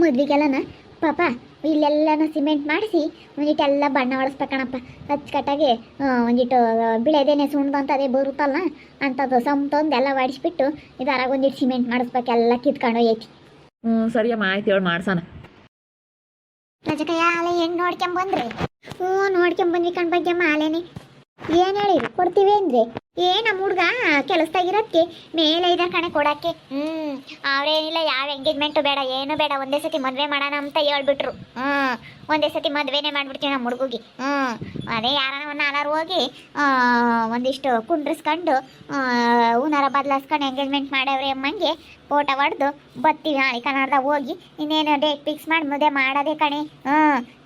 ಮದ್ವಿಗೆಲ್ಲನ ಪಾಪ ಇಲ್ಲೆಲ್ಲನ ಸಿಮೆಂಟ್ ಮಾಡಿಸಿ ಒಂದಿಟ್ಟೆಲ್ಲ ಬಣ್ಣ ಹೊಡಿಸ್ಬೇಕಣಪ್ಪ ಅಚ್ಚುಕಟ್ಟಾಗಿ ಒಂದಿಟ್ಟು ಬಿಳೆದೇನೆ ಸುಣ್ದು ಅಂತ ಅದೇ ಬರುತ್ತಲ್ಲ ಅಂಥದ್ದು ಸಂತೊಂದು ಎಲ್ಲ ಹೊಡಿಸ್ಬಿಟ್ಟು ಇದಾರಾಗ ಒಂದಿಟ್ಟು ಸಿಮೆಂಟ್ ಮಾಡಿಸ್ಬೇಕೆಲ್ಲ ಕಿತ್ಕೊಂಡು ಹೋಯ್ತಿ. ಸರಿಯಮ್ಮ ಆಯ್ತು ಹೇಳಿ ಮಾಡ್ಸೋಣ. ರಜಕಯ್ಯ ಆಲೆ ಹೆಣ್ಣು ನೋಡ್ಕೊಂಬಂದ್ರಿ? ನೋಡ್ಕೊಂಬಂದ್ವಿ ಕಣ್ ಬಗ್ಗೆಮ್ಮ ಆಲೇನೆ. ಏನು ಹೇಳಿರಿ ಕೊಡ್ತೀವಿ ಅಂದ್ರೆ ನಮ್ಮ ಹುಡ್ಗ ಕೆಲಸದಾಗಿರೋದಕ್ಕೆ ಮೇಲೆ ಇದ ಕಣೆ ಕೊಡಕ್ಕೆ. ಅವ್ರೇನಿಲ್ಲ ಯಾವ ಎಂಗೇಜ್ಮೆಂಟು ಬೇಡ ಏನು ಬೇಡ, ಒಂದೇ ಸತಿ ಮದುವೆ ಮಾಡೋಣ ಅಂತ ಹೇಳ್ಬಿಟ್ರು. ಒಂದೇ ಸತಿ ಮದುವೆನೇ ಮಾಡ್ಬಿಡ್ತೀವಿ ನಮ್ಮ ಹುಡುಗಿಗೆ. ಅದೇ ಯಾರನ್ನ ನಾನಾರು ಹೋಗಿ ಒಂದಿಷ್ಟು ಕುಂಡ್ರಿಸ್ಕೊಂಡು ಹೂನಾರ ಬದಲಾಯಿಸ್ಕೊಂಡು ಎಂಗೇಜ್ಮೆಂಟ್ ಮಾಡವ್ರೆ ಅಮ್ಮಂಗೆ ಫೋಟೋ ಹೊಡೆದು ಬರ್ತೀವಿ ನಾಳೆ ಕನ್ನಡದಾಗ ಹೋಗಿ. ಇನ್ನೇನು ಡೇಟ್ ಫಿಕ್ಸ್ ಮಾಡಿ ಮದುವೆ ಮಾಡೋದೇ ಕಣೆ.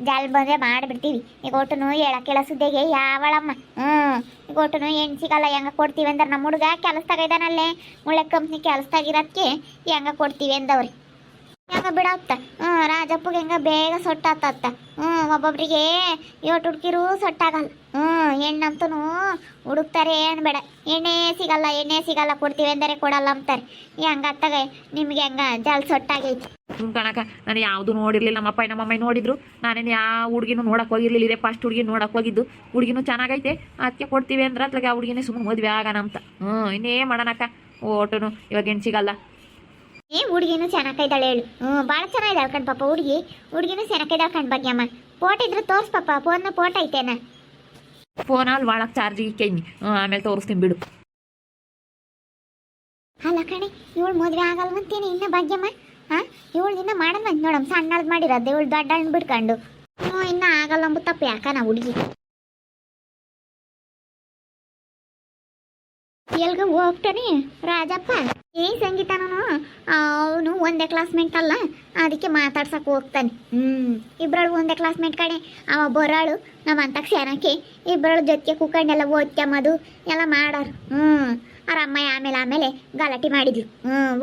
ಜಲ್ ಮದುವೆ ಮಾಡಿಬಿಡ್ತೀವಿ. ಈಗ ಒಟ್ಟನು ಹೇಳಕ್ಕೆಲ್ಲ ಸುದ್ದಿಗೆ ಯಾವಳಮ್ಮ. ಈಗ ಒಟ್ಟನು ಹೆಣ್ಣು ಸಿಗಲ್ಲ, ಹೆಂಗ ಕೊಡ್ತೀವಿ ಅಂದ್ರೆ ನಮ್ಮ ಹುಡುಗ ಕೆಲಸದಾಗ ಇದ್ದಾನಲ್ಲೇ ಒಳ್ಳೆ ಕಂಪ್ನಿ ಕೆಲಸದಾಗಿರೋದಕ್ಕೆ ಹೆಂಗ ಕೊಡ್ತೀವಿ ಅಂದವ್ರಿ. ಹೆಂಗ ಬಿಡತ್ತ ರಾಜಪ್ಪಗೆ ಹೆಂಗ ಬೇಗ ಸೊಟ್ಟಾತತ್ತ. ಒಬ್ಬೊಬ್ರಿಗೆ ಏಟು ಹುಡುಕಿರು ಸೊಟ್ಟಾಗಲ್ಲ. ಹೆಣ್ಣಂತೂ ಹುಡುಕ್ತಾರೆ ಏನು ಬೇಡ, ಎಣ್ಣೆ ಸಿಗಲ್ಲ ಕೊಡ್ತೀವಿ ಅಂದರೆ ಕೊಡಲ್ಲ ಅಂತಾರೆ. ಹೆಂಗತ್ತಾಗ ನಿಮ್ಗೆ ಹೆಂಗ ಜಲ್ ಸೊಟ್ಟಾಗೈತಿ. ಕಣಕ ನಾನು ಯಾವುದು ನೋಡಿರ್ಲಿಲ್ಲ. ನಮ್ಮಪ್ಪ ನಮ್ಮಮ್ಮ ನೋಡಿದ್ರು. ನಾನೇನು ಯಾವ ಹುಡುಗಿನೂ ನೋಡಕ್ಕೆ ಹೋಗಿರ್ಲಿಲ್ಲ. ಇದೇ ಫಸ್ಟ್ ಹುಡುಗಿ ನೋಡಕ್ಕೆ ಹೋಗಿದ್ದು. ಹುಡುಗಿನೂ ಚೆನ್ನಾಗೈತೆ, ಅದಕ್ಕೆ ಕೊಡ್ತೀವಿ ಅಂದ್ರೆ ಅತ್ಲಾಗೆ ಆ ಹುಡುಗಿನೇ ಸುಮ್ಮನೆ ಮದುವೆ ಆಗೋಣ ಅಂತ. ಇನ್ನೇ ಮಾಡೋಣಕ್ಕ. ಓಟನು ಇವಾಗ ಏನು ಸಿಗಲ್ಲ. ಹುಡುಗಿನೂ ಚೆನ್ನಾಗಿದ್ದಾಳೆ ಹೇಳು. ಭಾಳ ಚೆನ್ನಾಗಿದ್ದಾಳೆ ಕಣ್ ಪಾಪ ಹುಡುಗಿನೂ ಚೆನ್ನಾಗಿದ್ದಾಳೆ ಕಣ್ ಬಗ್ಗೆ ಅಮ್ಮ. ಫೋಟೋ ಇದ್ರೆ ತೋರ್ಸ್ ಪಾಪ, ಫೋಟೋ ಐತೇನ? ಫೋನಲ್ಲಿ ಭಾಳ ಚಾರ್ಜಿಗೆ ಕೈನಿ, ಆಮೇಲೆ ತೋರಿಸ್ತೀನಿ ಬಿಡು. ಅಲ್ಲ ಕಣೆ, ಇವಳು ಮದುವೆ ಆಗಲ್ವಂತೇನೆ ಇನ್ನ ಭಾಗ್ಯಮ್ಮ. ಇವಳು ಇನ್ನ ಮಾಡಲ್ಲ ನೋಡಮ್ಮ, ಸಣ್ಣದ್ ಮಾಡಿರೋದು ಇವಳು ದೊಡ್ಡ ಹಣ್ಣು ಬಿಡ್ಕೊಂಡು. ಇನ್ನ ಆಗಲ್ಲ ಅಂಬುತ್ತಪ್ಪ ಯಾಕ ನಾ ಹುಡುಗಿ ಎಲ್ಗ ಹೋಗ್ತಾನೆ ರಾಜಪ್ಪ. ಸಂಗೀತನೂ ಅವನು ಒಂದೇ ಕ್ಲಾಸ್ಮೇಟ್ ಅಲ್ಲ, ಅದಕ್ಕೆ ಮಾತಾಡ್ಸಕ್ ಹೋಗ್ತಾನೆ. ಇಬ್ಬರಳು ಒಂದೇ ಕ್ಲಾಸ್ಮೇಟ್ ಕಡೆ. ಅವ ಬರೋಳು ನಮ್ಮ ಅಂತಕ್ಕೆ ಸೇರಕ್ಕೆ ಇಬ್ಬರಳು ಜೊತೆಗೆ ಕುಕ್ಕಂಡೆಲ್ಲ ಓದ್ಕೊಂಬದು ಎಲ್ಲ ಮಾಡೋರು. ಅವ್ರ ಅಮ್ಮ ಆಮೇಲೆ ಗಲಾಟೆ ಮಾಡಿದ್ಲು.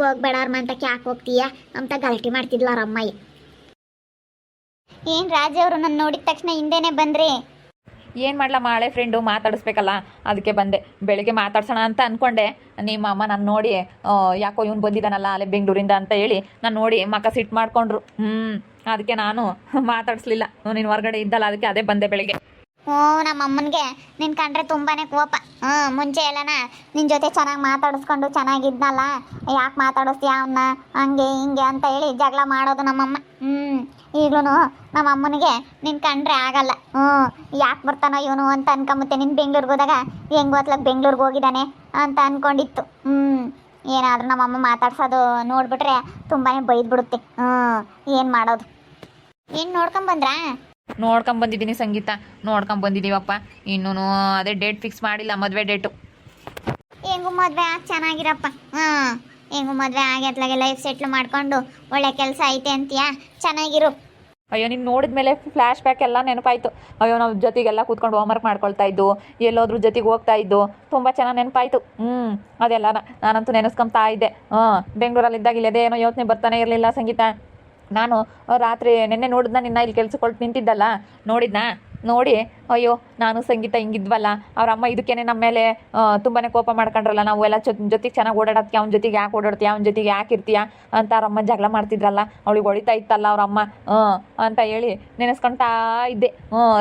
ಹೋಗ್ಬೇಡ ಅವ್ರ ಮಂತಕ್ಕೆ ಯಾಕೆ ಹೋಗ್ತೀಯ ಅಂತ ಗಲಾಟೆ ಮಾಡ್ತಿದ್ಲು ಅವ್ರ ಅಮ್ಮಯ್ಯ. ಏನು ರಾಜ ಅವರು ನನ್ನ ನೋಡಿದ ತಕ್ಷಣ ಹಿಂದೆನೆ ಬಂದ್ರಿ? ಏನು ಮಾಡ್ಲಮ್ಮ, ಹಳೆ ಫ್ರೆಂಡು ಮಾತಾಡಿಸ್ಬೇಕಲ್ಲ, ಅದಕ್ಕೆ ಬಂದೆ. ಬೆಳಿಗ್ಗೆ ಮಾತಾಡ್ಸೋಣ ಅಂತ ಅಂದ್ಕೊಂಡೆ. ನಿಮ್ಮ ಅಮ್ಮ ನಾನು ನೋಡಿ ಯಾಕೋ ಇವ್ನು ಬಂದಿದ್ದಾನಲ್ಲ ಅಲ್ಲೇ ಬೆಂಗಳೂರಿಂದ ಅಂತ ಹೇಳಿ ನಾನು ನೋಡಿ ಮಕ್ಕ ಸಿಟ್ಟು ಮಾಡಿಕೊಂಡ್ರು. ಅದಕ್ಕೆ ನಾನು ಮಾತಾಡಿಸ್ಲಿಲ್ಲ. ನೀನು ಹೊರಗಡೆ ಇದ್ದಲ್ಲ, ಅದಕ್ಕೆ ಅದೇ ಬಂದೆ ಬೆಳಿಗ್ಗೆ. ನಮ್ಮ ಅಮ್ಮನಿಗೆ ನಿನ್ ಕಂಡ್ರೆ ತುಂಬಾನೇ ಕೋಪ. ಮುಂಚೆ ಎಲ್ಲನ ನಿನ್ನ ಜೊತೆ ಚೆನ್ನಾಗಿ ಮಾತಾಡಿಸ್ಕೊಂಡು ಚೆನ್ನಾಗಿದ್ನಲ್ಲ, ಯಾಕೆ ಮಾತಾಡಿಸ್ತೀಯ ಅವನ್ನ ಹಂಗೆ ಹಿಂಗೆ ಅಂತ ಹೇಳಿ ಜಗಳ ಮಾಡೋದು ನಮ್ಮಮ್ಮ. ಈಗ್ಲೂ ನಮ್ಮ ಅಮ್ಮನಿಗೆ ನಿನ್ ಕಂಡ್ರೆ ಆಗಲ್ಲ. ಯಾಕೆ ಬರ್ತಾನೋ ಇವನು ಅಂತ ಅನ್ಕೊಂಬತ್ತೆ. ನಿನ್ನ ಬೆಂಗ್ಳೂರ್ಗೆ ಹೋದಾಗ ಹೆಂಗೋ ಅತ್ಲಾಗ ಬೆಂಗ್ಳೂರ್ಗೆ ಹೋಗಿದ್ದಾನೆ ಅಂತ ಅನ್ಕೊಂಡಿತ್ತು. ಏನಾದರೂ ನಮ್ಮಮ್ಮ ಮಾತಾಡ್ಸೋದು ನೋಡ್ಬಿಟ್ರೆ ತುಂಬಾನೇ ಬೈದ್ಬಿಡುತ್ತೆ. ಏನು ಮಾಡೋದು? ಏನು ನೋಡ್ಕೊಂಬಂದ್ರಾ? ನೋಡ್ಕೊಂಬಂದಿದ್ದೀನಿ ಸಂಗೀತ, ನೋಡ್ಕೊಂಬಂದಿದ್ದೀವಪ್ಪ. ಇನ್ನೂ ಅದೇ ಡೇಟ್ ಫಿಕ್ಸ್ ಮಾಡಿಲ್ಲ, ಮದುವೆ ಡೇಟು. ಹೆಂಗು ಮದುವೆ ಆಗಿ ಚೆನ್ನಾಗಿರಪ್ಪ. ಹೆಂಗು ಮದುವೆ ಆಗಿ ಅತ್ಲಾಗೆ ಲೈಫ್ ಸೆಟ್ಲ್ ಮಾಡ್ಕೊಂಡು ಒಳ್ಳೆ ಕೆಲಸ ಐತೆ ಅಂತೀಯಾ, ಚೆನ್ನಾಗಿರು. ಅಯ್ಯೋ ನೀನು ನೋಡಿದ ಮೇಲೆ ಫ್ಲ್ಯಾಶ್ ಬ್ಯಾಕ್ ಎಲ್ಲ ನೆನಪಾಯಿತು. ಅಯ್ಯೋ ನಾವು ಜೊತೆಗೆಲ್ಲ ಕೂತ್ಕೊಂಡು ಹೋಮ್ವರ್ಕ್ ಮಾಡ್ಕೊಳ್ತಾ ಇದ್ದು, ಎಲ್ಲೋದ್ರೂ ಜೊತೆಗೆ ಹೋಗ್ತಾ ಇದ್ದು, ತುಂಬ ಚೆನ್ನಾಗಿ ನೆನಪಾಯಿತು. ಅದೆಲ್ಲ ನಾನಂತೂ ನೆನೆಸ್ಕೊಂತಾ ಇದ್ದೆ. ಬೆಂಗಳೂರಲ್ಲಿದ್ದಾಗ ಇಲ್ಲದೇನೋ ಯೋಚನೆ ಬರ್ತಾನೆ ಇರಲಿಲ್ಲ ಸಂಗೀತ. ನಾನು ರಾತ್ರಿ ನೆನ್ನೆ ನೋಡಿದ್ನ, ನಿನ್ನ ಇಲ್ಲಿ ಕೆಲ್ಸಕ್ಕೆ ನಿಂತಿದ್ದಲ್ಲ, ನೋಡಿ ಅಯ್ಯೋ ನಾನು ಸಂಗೀತ ಹಿಂಗಿದ್ವಲ್ಲ, ಅವ್ರ ಅಮ್ಮ ಇದಕ್ಕೇನೆ ನಮ್ಮ ಮೇಲೆ ತುಂಬಾ ಕೋಪ ಮಾಡ್ಕೊಂಡ್ರಲ್ಲ, ನಾವು ಎಲ್ಲ ಜೊತೆಗೆ ಚೆನ್ನಾಗಿ ಓಡಾಡೋದಕ್ಕೆ ಅವ್ನ ಜೊತೆಗೆ ಯಾಕೆ ಓಡಾಡ್ತೀಯ, ಅವ್ನ ಜೊತೆಗೆ ಯಾಕೆ ಇರ್ತೀಯ ಅಂತ ಅವ್ರ ಅಮ್ಮ ಜಗಳ ಮಾಡ್ತಿದ್ರಲ್ಲ, ಅವಳಿಗೆ ಹೊಡಿತಾ ಇತ್ತಲ್ಲ ಅವ್ರ ಅಮ್ಮ ಅಂತ ಹೇಳಿ ನೆನೆಸ್ಕೊಳ್ತಾ ಇದ್ದೆ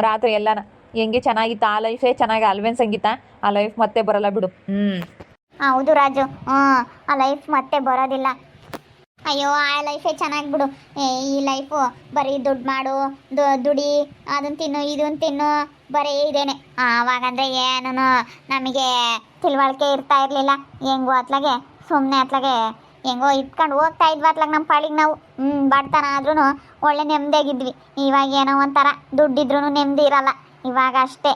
ರಾತ್ರಿ ಎಲ್ಲನ. ಹೆಂಗೆ ಚೆನ್ನಾಗಿತ್ತು ಆ ಲೈಫೇ ಚೆನ್ನಾಗಿ ಅಲ್ವೇನು ಸಂಗೀತ? ಆ ಲೈಫ್ ಮತ್ತೆ ಬರಲ್ಲ ಬಿಡು. ಹೌದು ರಾಜು, ಆ ಲೈಫ್ ಮತ್ತೆ ಬರೋದಿಲ್ಲ. ಅಯ್ಯೋ ಆ ಲೈಫೇ ಚೆನ್ನಾಗಿ ಬಿಡು. ಈ ಲೈಫು ಬರೀ ದುಡ್ಡು ಮಾಡು, ದುಡಿ, ಅದನ್ನು ತಿನ್ನು ಇದನ್ನು ತಿನ್ನು, ಬರೀ ಇದೇನೆ. ಆವಾಗಂದರೆ ಏನೂ ನಮಗೆ ತಿಳುವಳಿಕೆ ಇರ್ತಾ ಇರಲಿಲ್ಲ. ಹೆಂಗೋ ಅತ್ಲಾಗೆ ಸುಮ್ಮನೆ ಅತ್ಲಾಗೆ ಹೆಂಗೋ ಇಟ್ಕೊಂಡು ಹೋಗ್ತಾ ಇದ್ವಿ ಅತ್ಲಾಗೆ ನಮ್ಮ ಪಾಳಿಗೆ ನಾವು. ಬಡತನ ಆದ್ರೂ ಒಳ್ಳೆ ನೆಮ್ಮದಿಯಾಗಿದ್ವಿ. ಇವಾಗ ಏನೋ ಒಂಥರ ದುಡ್ಡಿದ್ರೂ ನೆಮ್ಮದಿ ಇರಲ್ಲ. ಇವಾಗ ಅಷ್ಟೇ.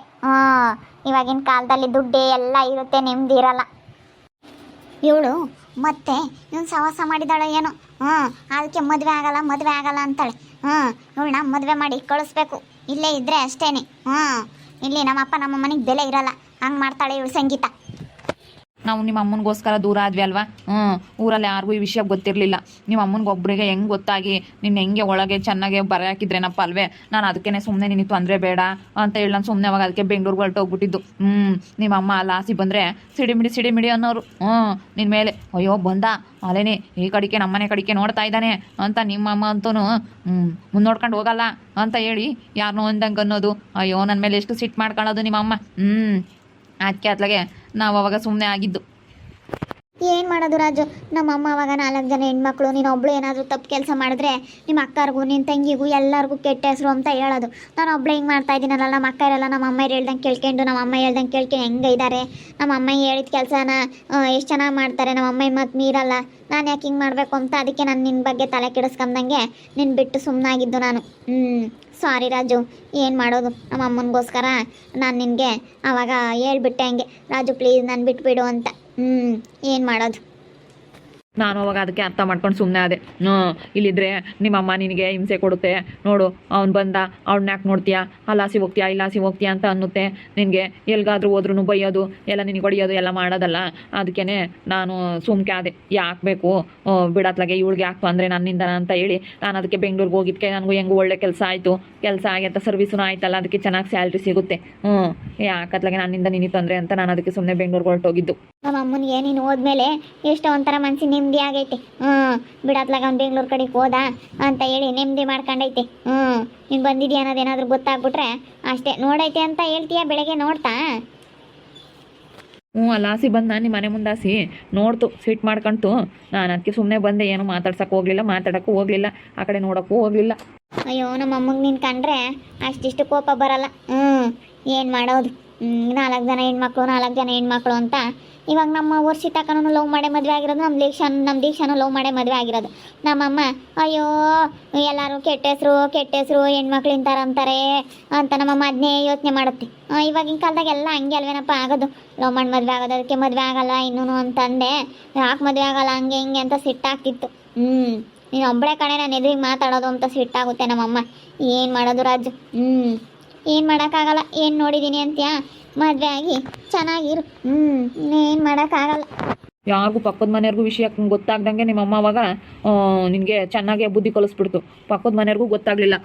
ಇವಾಗಿನ ಕಾಲದಲ್ಲಿ ದುಡ್ಡೇ ಎಲ್ಲ ಇರುತ್ತೆ, ನೆಮ್ಮದಿ ಇರಲ್ಲ. ಇವಳು ಮತ್ತೆ ಇವನು ಸವಾಸ ಮಾಡಿದಾಳೆ ಏನೋ. ಅದಕ್ಕೆ ಮದುವೆ ಆಗಲ್ಲ ಅಂತಾಳೆ. ಇವಳನ್ನ ಮದುವೆ ಮಾಡಿ ಕಳಿಸ್ಬೇಕು. ಇಲ್ಲೇ ಇದ್ದರೆ ಅಷ್ಟೇನೆ. ಇಲ್ಲಿ ನಮ್ಮಪ್ಪ ನಮ್ಮ ಮನೆಗೆ ಬೆಲೆ ಇರಲ್ಲ. ಹಂಗೆ ಮಾಡ್ತಾಳೆ ಇವಳು ಸಂಗೀತ. ನಾವು ನಿಮ್ಮ ಅಮ್ಮನಿಗೋಸ್ಕರ ದೂರ ಆದ್ವಿ ಅಲ್ವಾ. ಊರಲ್ಲಿ ಯಾರಿಗೂ ಈ ವಿಷಯ ಗೊತ್ತಿರಲಿಲ್ಲ. ನಿಮ್ಮ ಅಮ್ಮನಿಗೆ ಒಬ್ಬರಿಗೆ ಹೆಂಗೆ ಗೊತ್ತಾಗಿ ನಿನ್ನ ಹೆಂಗೆ ಒಳಗೆ ಚೆನ್ನಾಗೆ ಬರೆ ಹಾಕಿದ್ರೇನಪ್ಪ ಅಲ್ವೇ. ನಾನು ಅದಕ್ಕೇ ಸುಮ್ಮನೆ ನಿನಗೆ ತೊಂದರೆ ಬೇಡ ಅಂತ ಹೇಳಿ ನಾನು ಸುಮ್ಮನೆ ಅವಾಗ ಅದಕ್ಕೆ ಬೆಂಗಳೂರಿಗೆ ಹೊರಟೋಗ್ಬಿಟ್ಟಿದ್ದು. ನಿಮ್ಮ ಅಮ್ಮ ಲಾಸಿ ಬಂದರೆ ಸಿಡಿಮಿಡಿ ಅನ್ನೋರು. ನಿನ್ನ ಮೇಲೆ ಅಯ್ಯೋ ಬಂದ ಅಲ್ಲೇನೆ ಈ ಕಡೆಗೆ ನಮ್ಮನೆ ಕಡೆಗೆ ನೋಡ್ತಾ ಇದ್ದಾನೆ ಅಂತ ನಿಮ್ಮ ಅಮ್ಮ ಅಂತೂ ಮುನ್ನೋಡ್ಕೊಂಡು ಹೋಗಲ್ಲ ಅಂತ ಹೇಳಿ ಯಾರನ್ನೋ ಅಂದಂಗೆ ಅನ್ನೋದು. ಅಯ್ಯೋ ನನ್ನ ಮೇಲೆ ಎಷ್ಟು ಸಿಟ್ಟು ಮಾಡ್ಕೊಳ್ಳೋದು ನಿಮ್ಮ ಅಮ್ಮ. ಅದಕ್ಕೆ ಅತ್ಲಾಗೆ ನಾವು ಅವಾಗ ಸುಮ್ಮನೆ ಆಗಿದ್ದು. ಏನು ಮಾಡೋದು ರಾಜು, ನಮ್ಮ ಅಮ್ಮ ಅವಾಗ 4 ಜನ ಹೆಣ್ಮಕ್ಳು, ನೀನು ಒಬ್ಳು ಏನಾದರೂ ತಪ್ಪು ಕೆಲಸ ಮಾಡಿದ್ರೆ ನಿಮ್ಮ ಅಕ್ಕರಿಗೂ ನಿನ್ನ ತಂಗಿಗೂ ಎಲ್ಲರಿಗೂ ಕೆಟ್ಟ ಹೆಸರು ಅಂತ ಹೇಳೋದು. ನಾನು ಒಬ್ಳು ಹಿಂಗೆ ಮಾಡ್ತಾ ಇದ್ದೀನಲ್ಲ, ನಮ್ಮ ಅಕ್ಕ ಇರಲ್ಲ, ನಮ್ಮ ಅಮ್ಮ ಹೇಳ್ದಂಗೆ ಕೇಳ್ಕೊಂಡು ನಮ್ಮ ಅಮ್ಮ ಹೇಳ್ದಂಗೆ ಕೇಳ್ಕೊಂಡು ಹೆಂಗೆ ಇದ್ದಾರೆ. ನಮ್ಮ ಅಮ್ಮ ಹೇಳಿದ ಕೆಲಸನ ಎಷ್ಟು ಚೆನ್ನಾಗಿ ಮಾಡ್ತಾರೆ, ನಮ್ಮ ಅಮ್ಮ ಮತ್ತು ಮೀರಲ್ಲ. ನಾನು ಯಾಕೆ ಹಿಂಗೆ ಮಾಡಬೇಕು ಅಂತ ಅದಕ್ಕೆ ನಾನು ನಿನ್ನ ಬಗ್ಗೆ ತಲೆ ಕೆಡಿಸ್ಕೊಂಡಂಗೆ ನಿನ್ನ ಬಿಟ್ಟು ಸುಮ್ಮನಾಗಿದ್ದು ನಾನು. ಸಾರಿ ರಾಜು, ಏನು ಮಾಡೋದು, ನಮ್ಮ ಅಮ್ಮನಿಗೋಸ್ಕರ ನಾನು ನಿನಗೆ ಆವಾಗ ಹೇಳ್ಬಿಟ್ಟೆ ಹಂಗೆ, ರಾಜು ಪ್ಲೀಸ್ ನಾನು ಬಿಟ್ಬಿಡು ಅಂತ. ಏನು ಮಾಡೋದು. ನಾನು ಅವಾಗ ಅದಕ್ಕೆ ಅರ್ಥ ಮಾಡ್ಕೊಂಡು ಸುಮ್ಮನೆ ಅದೇ. ಇಲ್ಲಿದ್ರೆ ನಿಮ್ಮಮ್ಮ ನಿನಗೆ ಹಿಂಸೆ ಕೊಡುತ್ತೆ ನೋಡು, ಅವ್ನು ಬಂದ ಅವ್ಳನ್ನ ಯಾಕೆ ನೋಡ್ತೀಯಾ, ಅಲ್ಲಾಸಿ ಹೋಗ್ತೀಯಾ ಇಲ್ಲಾಸಿ ಹೋಗ್ತೀಯಾ ಅಂತ ಅನ್ನುತ್ತೆ. ನಿನಗೆ ಎಲ್ಗಾದ್ರೂ ಹೋದ್ರೂ ಬೈಯೋದು ಎಲ್ಲ ನಿನಗೆ ಹೊಡಿಯೋದು ಎಲ್ಲ ಮಾಡೋದಲ್ಲ. ಅದಕ್ಕೇ ನಾನು ಸುಮ್ಕೆ ಅದೇ, ಯಾಕೆ ಬೇಕು ಬಿಡತ್ಲಾಗೆ ಇವಳಿಗೆ ಯಾಕೆ ತೊಂದರೆ ನನ್ನಿಂದ ಅಂತ ಹೇಳಿ ನಾನು ಅದಕ್ಕೆ ಬೆಂಗಳೂರಿಗೆ ಹೋಗಿದ್ದಕ್ಕೆ ನನಗೂ ಹೆಂಗೂ ಒಳ್ಳೆ ಕೆಲಸ ಆಯಿತು, ಕೆಲಸ ಆಗೈತೆ, ಸರ್ವಿಸೂ ಆಯ್ತಲ್ಲ, ಅದಕ್ಕೆ ಚೆನ್ನಾಗಿ ಸ್ಯಾಲ್ರಿ ಸಿಗುತ್ತೆ. ಯಾಕತ್ಲಾಗೆ ನನ್ನಿಂದ ನಿನಗೆ ತೊಂದರೆ ಅಂತ ನಾನು ಅದಕ್ಕೆ ಸುಮ್ಮನೆ ಬೆಂಗಳೂರಿಗೆ ಹೊರಟೋಗಿದ್ದು. ನಮ್ಮ ಅಮ್ಮನಿಗೆ ನೀನು ಹೋದ್ಮೇಲೆ ಎಷ್ಟೋ ಒಂಥರ ಮನ್ಸಿಗೆ ನೆಮ್ಮದಿ ಆಗೈತೆ. ಬಿಡತ್ಲಾಗ ಅವ್ನು ಬೆಂಗಳೂರು ಕಡೆಗೆ ಹೋದ ಅಂತ ಹೇಳಿ ನೆಮ್ಮದಿ ಮಾಡ್ಕೊಂಡೈತೆ. ನೀನು ಬಂದಿದ್ಯಾ ಅನ್ನೋದೇನಾದ್ರೂ ಗೊತ್ತಾಗ್ಬಿಟ್ರೆ ಅಷ್ಟೇ, ನೋಡೈತೆ ಅಂತ ಹೇಳ್ತೀಯ ಬೆಳಗ್ಗೆ ನೋಡ್ತಾ. ಅಲ್ಲಾಸಿ ಬಂದು ನಾನು ನಿಮ್ಮ ಮನೆ ಮುಂದಾಸಿ ನೋಡ್ತು, ಸ್ವೀಟ್ ಮಾಡ್ಕೊಂತು. ನಾನು ಅದಕ್ಕೆ ಸುಮ್ಮನೆ ಬಂದೆ, ಏನು ಮಾತಾಡ್ಸೋಕೆ ಹೋಗಲಿಲ್ಲ, ಮಾತಾಡೋಕ್ಕೂ ಹೋಗಲಿಲ್ಲ, ಆ ಕಡೆ ನೋಡೋಕ್ಕೂ ಹೋಗಲಿಲ್ಲ. ಅಯ್ಯೋ ನಮ್ಮ ಅಮ್ಮಗೆ ನೀನು ಕಂಡ್ರೆ ಅಷ್ಟಿಷ್ಟು ಕೋಪ ಬರಲ್ಲ. ಏನು ಮಾಡೋದು, 4 ಜನ ಹೆಣ್ಮಕ್ಳು ಅಂತ. ಇವಾಗ ನಮ್ಮ ವರ್ಷಿತಕ್ಕನೂ ಲವ್ ಮಾಡೇ ಮದುವೆ ಆಗಿರೋದು, ನಮ್ಮ ದೀಕ್ಷಾನು ಲವ್ ಮಾಡೇ ಮದುವೆ ಆಗಿರೋದು. ನಮ್ಮಮ್ಮ ಅಯ್ಯೋ ಎಲ್ಲರೂ ಕೆಟ್ಟ ಹೆಸರು ಹೆಣ್ಮಕ್ಳು ಇಂತಾರೆ ಅಂತಾರೆ ಅಂತ ನಮ್ಮಮ್ಮ ಅದನ್ನೇ ಯೋಚನೆ ಮಾಡುತ್ತೆ. ಇವಾಗಿನ ಕಾಲದಾಗ ಎಲ್ಲ ಹಂಗೆ ಅಲ್ವೇನಪ್ಪ ಆಗೋದು, ಲವ್ ಮಾಡಿ ಮದುವೆ ಆಗೋದು, ಅದಕ್ಕೆ ಮದುವೆ ಆಗಲ್ಲ ಇನ್ನೂ ಅಂತಂದೆ. ಯಾಕೆ ಮದುವೆ ಆಗಲ್ಲ ಹಂಗೆ ಹಿಂಗೆ ಅಂತ ಸಿಟ್ಟಾಗ್ತಿತ್ತು. ನೀನು ಒಬ್ಬಳೆ ಕಡೆ ನಾನು ಎದುರಿಗೆ ಮಾತಾಡೋದು ಅಂತ ಸಿಟ್ಟಾಗುತ್ತೆ ನಮ್ಮಮ್ಮ. ಏನು ಮಾಡೋದು ರಾಜು, ಏನು ಮಾಡೋಕ್ಕಾಗಲ್ಲ. ಏನು ನೋಡಿದ್ದೀನಿ ಅಂತ್ಯಾ, ಮದುವೆ ಆಗಿ ಚೆನ್ನಾಗಿರು. ಏನು ಮಾಡೋಕ್ಕಾಗಲ್ಲ. ಯಾರಿಗೂ ಪಕ್ಕದ ಮನೆಯವ್ರಿಗೂ ವಿಷಯ ಗೊತ್ತಾಗ್ದಂಗೆ ನಿಮ್ಮಮ್ಮ ಅವಾಗ ನಿನಗೆ ಚೆನ್ನಾಗೆ ಬುದ್ಧಿ ಕಲಿಸ್ಬಿಡ್ತು. ಪಕ್ಕದ ಮನೆಯವ್ರಿಗೂ ಗೊತ್ತಾಗಲಿಲ್ಲ.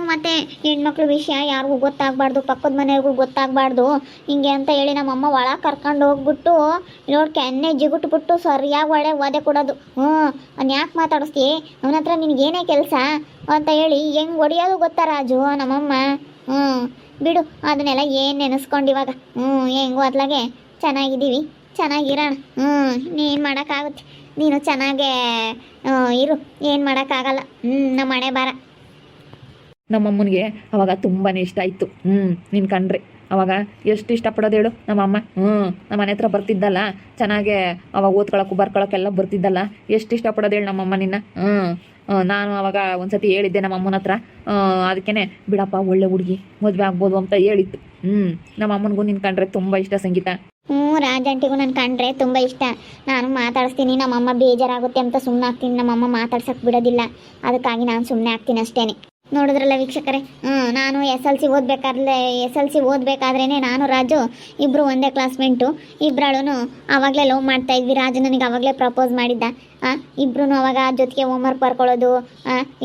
ಮತ್ತೆ ಹೆಣ್ಮಕ್ಳು ವಿಷಯ ಯಾರಿಗೂ ಗೊತ್ತಾಗಬಾರ್ದು, ಪಕ್ಕದ ಮನೆಯವ್ರಿಗೂ ಗೊತ್ತಾಗಬಾರ್ದು ಹಿಂಗೆ ಅಂತ ಹೇಳಿ ನಮ್ಮಮ್ಮ ಒಳಗೆ ಕರ್ಕೊಂಡು ಹೋಗ್ಬಿಟ್ಟು ನೋಡಿ ಕೆನ್ನೆ ಜಿಗುಟ್ಬಿಟ್ಟು ಸರಿಯಾಗಿ ಒಳ್ಳೆ ಓದೆ ಕೊಡೋದು. ಅವ್ನು ಯಾಕೆ ಮಾತಾಡಿಸ್ತೀವಿ, ಅವನ ಹತ್ರ ನಿನಗೇನೇ ಕೆಲಸ ಅಂತ ಹೇಳಿ ಹೆಂಗೆ ಹೊಡಿಯೋದು ಗೊತ್ತಾ ರಾಜು ನಮ್ಮಮ್ಮ. ಬಿಡು ಅದನ್ನೆಲ್ಲ ಏನು ನೆನೆಸ್ಕೊಂಡು ಇವಾಗ. ಹೆಂಗೋ ಅದ್ಲಾಗೆ ಚೆನ್ನಾಗಿದ್ದೀವಿ, ಚೆನ್ನಾಗಿರೋಣ. ಏನು ಮಾಡೋಕ್ಕಾಗುತ್ತೆ, ನೀನು ಚೆನ್ನಾಗೇ ಇರು, ಏನು ಮಾಡೋಕ್ಕಾಗಲ್ಲ. ನಮ್ಮ ಮನೆ ಬಾರ. ನಮ್ಮಮ್ಮನಿಗೆ ಅವಾಗ ತುಂಬಾ ಇಷ್ಟ ಆಯಿತು. ನೀನು ಕಂಡ್ರೆ ಅವಾಗ ಎಷ್ಟು ಇಷ್ಟಪಡೋದು ಹೇಳು ನಮ್ಮಮ್ಮ. ನಮ್ಮ ಮನೆ ಹತ್ರ ಬರ್ತಿದ್ದಲ್ಲ, ಚೆನ್ನಾಗೆ ಅವಾಗ ಓದ್ಕೊಳಕ್ಕೂ ಬರ್ಕೊಳಕ್ಕೆಲ್ಲ ಬರ್ತಿದ್ದಲ್ಲ, ಎಷ್ಟು ಇಷ್ಟಪಡೋದು ಹೇಳು ನಮ್ಮಮ್ಮ ನಿನ್ನ. ನಾನು ಅವಾಗ ಒಂದ್ಸತಿ ಹೇಳಿದ್ದೆ ನಮ್ಮ ಅಮ್ಮನ ಹತ್ರ, ಅದಕ್ಕೇ ಬಿಡಪ್ಪ ಒಳ್ಳೆ ಹುಡುಗಿ ಮದುವೆ ಆಗ್ಬೋದು ಅಂತ ಹೇಳಿತ್ತು. ನಮ್ಮ ಅಮ್ಮನಿಗೂ ನಿನ್ನ ಕಂಡ್ರೆ ತುಂಬ ಇಷ್ಟ ಸಂಗೀತ. ರಾಜಂಟಿಗೂ ನಾನು ಕಂಡ್ರೆ ತುಂಬ ಇಷ್ಟ. ನಾನು ಮಾತಾಡಿಸ್ತೀನಿ, ನಮ್ಮಮ್ಮ ಬೇಜಾರಾಗುತ್ತೆ ಅಂತ ಸುಮ್ಮನೆ ಆಗ್ತೀನಿ. ನಮ್ಮಮ್ಮ ಮಾತಾಡ್ಸಕ್ಕೆ ಬಿಡೋದಿಲ್ಲ, ಅದಕ್ಕಾಗಿ ನಾನು ಸುಮ್ಮನೆ ಆಗ್ತೀನಿ ಅಷ್ಟೇ. ನೋಡಿದ್ರಲ್ಲ ವೀಕ್ಷಕರೇ, ನಾನು ಎಸ್ ಎಲ್ ಸಿ ಓದಬೇಕಾದ್ರೇ ನಾನು ರಾಜು ಇಬ್ಬರು ಒಂದೇ ಕ್ಲಾಸ್ಮೇಟು. ಇಬ್ಬರಳು ಆವಾಗಲೇ ಲವ್ ಮಾಡ್ತಾಯಿದ್ವಿ. ರಾಜು ನನಗೆ ಆವಾಗಲೇ ಪ್ರಪೋಸ್ ಮಾಡಿದ್ದ. ಇಬ್ಬರೂ ಅವಾಗ ಜೊತೆಗೆ ಹೋಮ್ವರ್ಕ್ ಬರ್ಕೊಳ್ಳೋದು,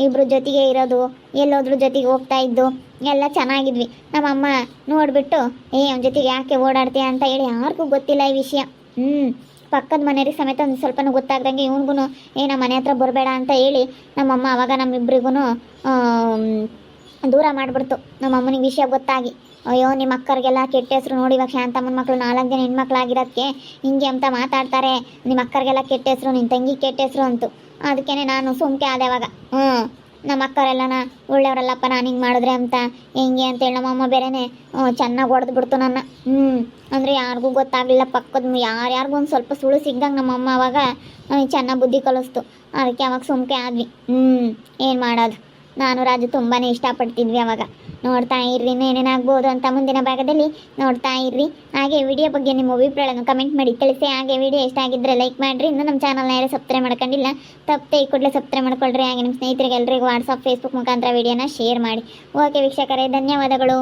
ಇಬ್ಬರು ಜೊತೆಗೆ ಇರೋದು, ಎಲ್ಲೋದ್ರೂ ಜೊತೆಗೆ ಹೋಗ್ತಾ ಇದ್ದು, ಎಲ್ಲ ಚೆನ್ನಾಗಿದ್ವಿ. ನಮ್ಮಮ್ಮ ನೋಡಿಬಿಟ್ಟು ಅವನ ಜೊತೆಗೆ ಯಾಕೆ ಓಡಾಡ್ತೀಯ ಅಂತ ಹೇಳಿ ಯಾರಿಗೂ ಗೊತ್ತಿಲ್ಲ ಈ ವಿಷಯ. ಪಕ್ಕದ ಮನೆಯವ್ರಿಗೆ ಸಮೇತ ಒಂದು ಸ್ವಲ್ಪನೂ ಗೊತ್ತಾಗ್ದಂಗೆ ಇವನಿಗೂ ನಮ್ಮ ಮನೆ ಹತ್ರ ಬರಬೇಡ ಅಂತ ಹೇಳಿ ನಮ್ಮಮ್ಮ ಆವಾಗ ನಮ್ಮಿಬ್ಬರಿಗೂ ದೂರ ಮಾಡಿಬಿಡ್ತು. ನಮ್ಮಮ್ಮನಿಗೆ ವಿಷಯ ಗೊತ್ತಾಗಿ, ಅಯ್ಯೋ ನಿಮ್ಮ ಅಕ್ಕರಿಗೆಲ್ಲ ಕೆಟ್ಟ ಹೆಸರು ನೋಡಿ, ಇವಾಗ ಶಾಂತಮ್ಮನ ಮಕ್ಕಳು 4 ಜನ ಹೆಣ್ಮಕ್ಳಾಗಿರೋದಕ್ಕೆ ಹಿಂಗೆ ಅಂತ ಮಾತಾಡ್ತಾರೆ, ನಿಮ್ಮ ಅಕ್ಕರಿಗೆಲ್ಲ ಕೆಟ್ಟ ಹೆಸರು, ನಿನ್ನ ತಂಗಿ ಕೆಟ್ಟ ಹೆಸರು ಅಂತು. ಅದಕ್ಕೇ ನಾನು ಸುಮ್ಕೆ ಆದೆ ಅವಾಗ. ನಮ್ಮ ಅಕ್ಕರೆಲ್ಲನ ಒಳ್ಳೆಯವರಲ್ಲಪ್ಪ, ನಾನು ಹಿಂಗೆ ಮಾಡಿದ್ರೆ ಅಂತ ಹೆಂಗೆ ಅಂತೇಳಿ ನಮ್ಮಮ್ಮ ಬೇರೆನೆ ಚೆನ್ನಾಗಿ ಹೊಡೆದ್ಬಿಡ್ತು ನನ್ನ. ಅಂದರೆ ಯಾರಿಗೂ ಗೊತ್ತಾಗಲಿಲ್ಲ, ಪಕ್ಕದ ಯಾರ್ಯಾರಿಗೂ ಒಂದು ಸ್ವಲ್ಪ ಸುಳ್ಳು ಸಿಗ್ದಂಗೆ ನಮ್ಮಮ್ಮ ಅವಾಗ ಚೆನ್ನಾಗಿ ಬುದ್ಧಿ ಕಲಿಸ್ತು. ಅದಕ್ಕೆ ಅವಾಗ ಸುಮ್ಕೆ ಆದ್ವಿ. ಏನು ಮಾಡೋದು, ನಾನು ರಾಜು ತುಂಬಾ ಇಷ್ಟಪಡ್ತಿದ್ವಿ ಅವಾಗ. ನೋಡ್ತಾ ಇರ್ರಿ ಏನೇನಾಗ್ಬೋದು ಅಂತ ಮುಂದಿನ ಭಾಗದಲ್ಲಿ ನೋಡ್ತಾ ಇರ್ರಿ. ಹಾಗೆ ವಿಡಿಯೋ ಬಗ್ಗೆ ನಿಮ್ಮ ಅಭಿಪ್ರಾಯಗಳನ್ನು ಕಮೆಂಟ್ ಮಾಡಿ ತಿಳಿಸಿ. ಹಾಗೆ ವಿಡಿಯೋ ಇಷ್ಟ ಆಗಿದ್ದರೆ ಲೈಕ್ ಮಾಡಿರಿ. ಇನ್ನೂ ನಮ್ಮ ಚಾನಲ್ನ ಯಾರು ಸಬ್ಸ್ಕ್ರೈಬ್ ಮಾಡ್ಕೊಂಡಿಲ್ಲ, ತಪ್ಪದೆ ಈ ಕೂಡಲೇ ಸಬ್ಸ್ಕ್ರೈಬ್ ಮಾಡ್ಕೊಳ್ರಿ. ಹಾಗೆ ನಿಮ್ಮ ಸ್ನೇಹಿತರಿಗೆ ಎಲ್ಲರಿಗೂ ವಾಟ್ಸಪ್ ಫೇಸ್ಬುಕ್ ಮುಖಾಂತರ ವಿಡಿಯೋನ ಶೇರ್ ಮಾಡಿ. ಓಕೆ ವೀಕ್ಷಕರೇ, ಧನ್ಯವಾದಗಳು.